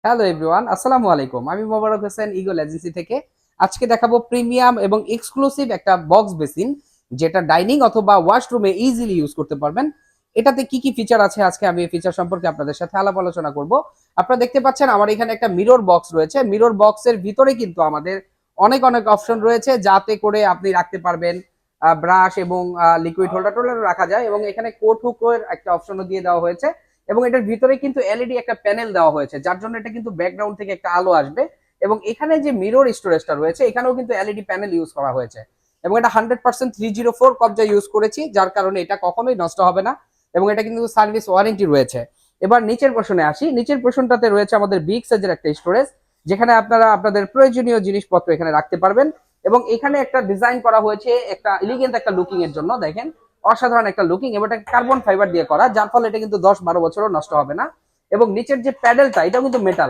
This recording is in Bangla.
হ্যালো এভরিওয়ান, আসসালামু আলাইকুম। আমি মোবারক হোসেন, ইগল এজেন্সি থেকে। আজকে দেখাবো প্রিমিয়াম এবং এক্সক্লুসিভ একটা বক্স বেসিন, যেটা ডাইনিং অথবা ওয়াশরুমে ইজিলি ইউজ করতে পারবেন। এটাতে কি কি ফিচার আছে, আজকে আমি এই ফিচার সম্পর্কে আপনাদের সাথে আলাপ আলোচনা করব। আপনারা দেখতে পাচ্ছেন আমার এখানে একটা মিরর বক্স রয়েছে। মিরর বক্সের ভিতরে কিন্তু আমাদের অনেক অনেক অপশন রয়েছে, যাতে করে আপনি রাখতে পারবেন ব্রাশ এবং লিকুইড হোল্ডার টোল্ডার রাখা যায়, এবং এখানে কোট হুকের একটা অপশনও দিয়ে দেওয়া হয়েছে। এবং এটার ভিতরে কিন্তু এলইডি একটা প্যানেল দেওয়া হয়েছে, যার জন্য এটা কিন্তু ব্যাকগ্রাউন্ড থেকে একটা আলো আসবে। এবং এখানে যে মিরর স্টোরেজটা রয়েছে, এখানেও কিন্তু এলইডি প্যানেল ইউজ করা হয়েছে। এবং এটা 100% 304 কবজা ইউজ করেছি, যার কারণে এটা কখনোই নষ্ট হবে না। এবং এটা কিন্তু সার্ভিস ওয়ারেন্টি রয়েছে। এবার নিচের পোর্শনে আসি। নিচের পোর্শনটাতে রয়েছে আমাদের বিগ সাইজের একটা স্টোরেজ, যেখানে আপনারা আপনাদের প্রয়োজনীয় জিনিসপত্র এখানে রাখতে পারবেন। এবং এখানে একটা ডিজাইন করা হয়েছে একটা এলিগেন্ট একটা লুকিং এর জন্য। দেখেন, অসাধারণ একটা লুকিং, এবং এটা কার্বন ফাইবার দিয়ে করা, যার ফলে এটা কিন্তু 10-12 বছরও নষ্ট হবে না। এবং নিচের যে প্যাডেলটা, এটাও কিন্তু মেটাল।